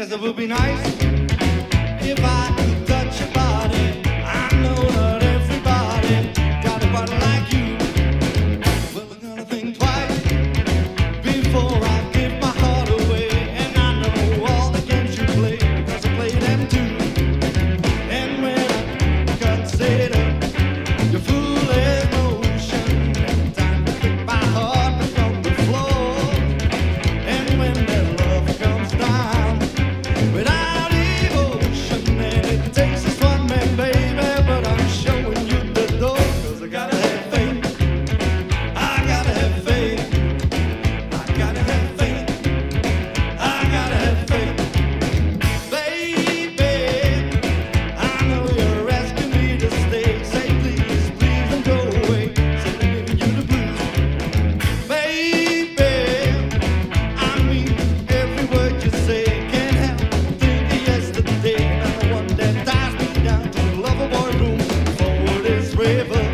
Yes, it would be nice if I could touch your body. I know that everybody got a body like you. Well, we're gonna think twice before I give my heart away. And I know all the games you play, because I play them too. And when I consider your foolish motion, and time to pick my heart from the floor. And when that love comes down without emotion, and it takes this one man, baby, but I'm showing you the door, 'cause I gotta have faith. I gotta have faith. I gotta have faith. I gotta have faith. Baby, I know you're asking me to stay. Say please, please don't go away. Say I'm giving you the blues. Baby, I mean every word you say. Can't help think of yesterday. And the one that ties me down to the lover boy room. Before this river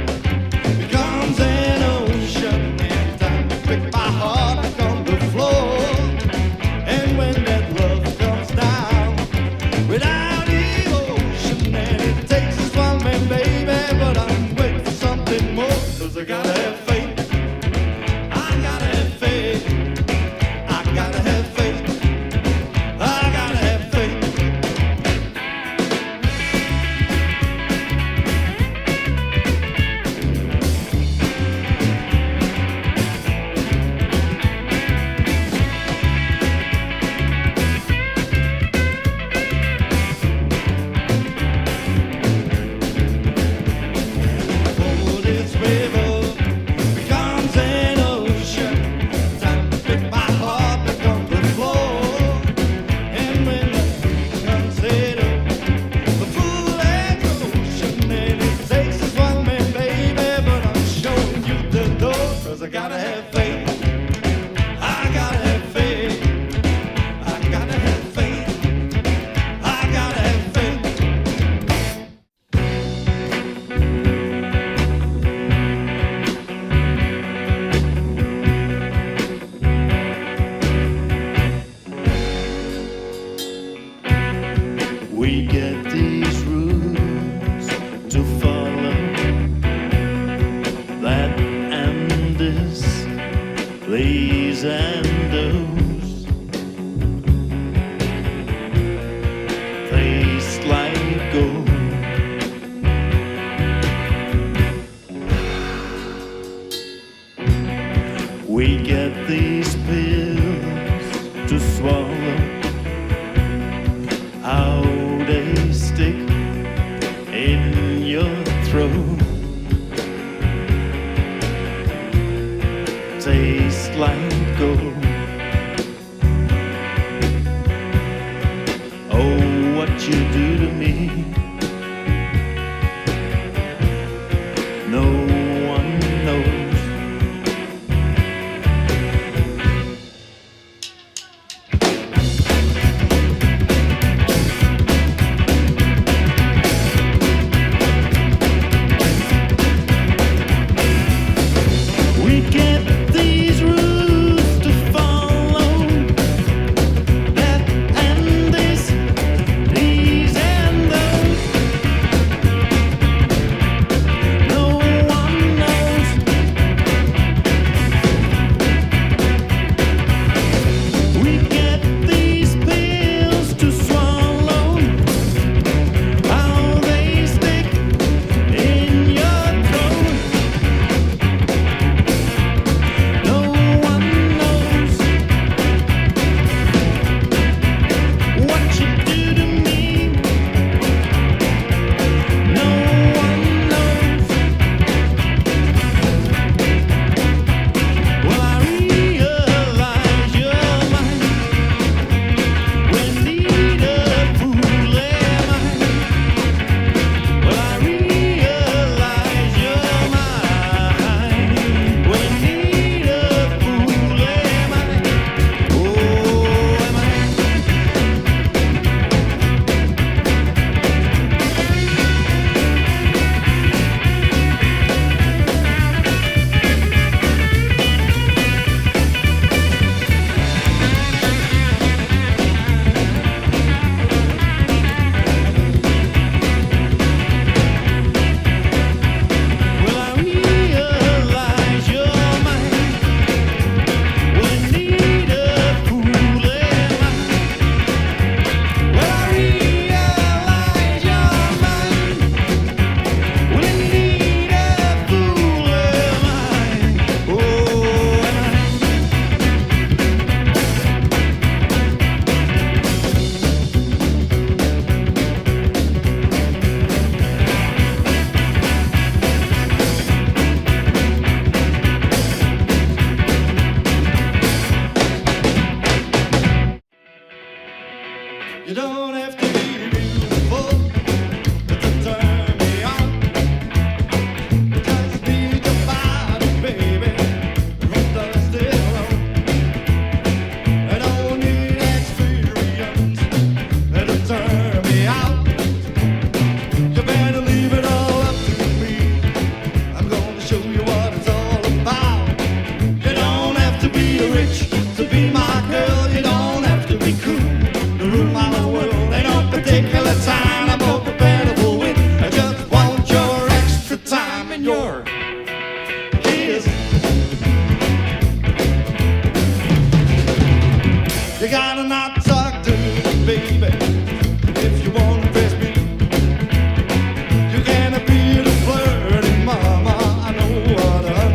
becomes an ocean, and time to pick my heart back on the floor. And when that love comes down without emotion, and it takes this one man, baby, but I'm waiting for something more, 'cause I gotta have faith. I gotta have faith. I gotta have faith. I gotta have faith. Before this river becomes an ocean, time to pick my heart back on the floor. And when I consider the foolish ocean, and it takes this one man, baby, but I'm showing you the door, 'cause I gotta have faith. I gotta have faith. I gotta have faith. I gotta have faith. We get these rules to follow, that and this, these and those, taste like gold. We get these pills to swallow, how they stick in your throat, taste like gold. Oh, what you do to me, no one knows. We get these rules to follow.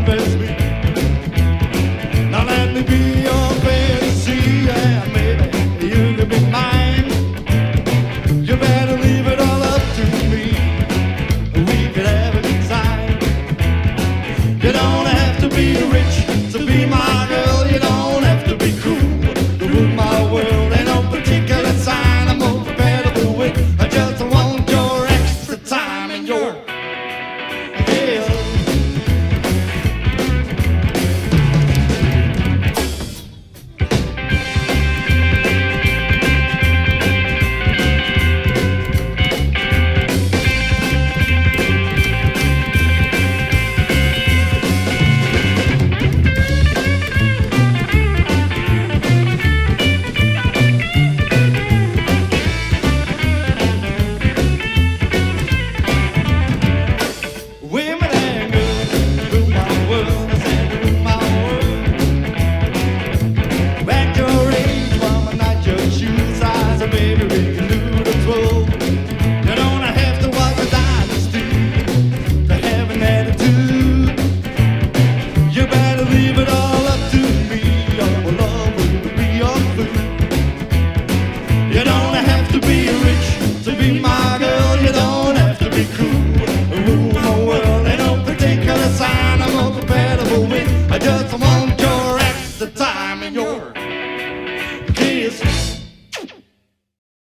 confess me. Now let me be your fantasy, and maybe you can be mine. You better leave it all up to me. We could have a good time. You don't have to be rich.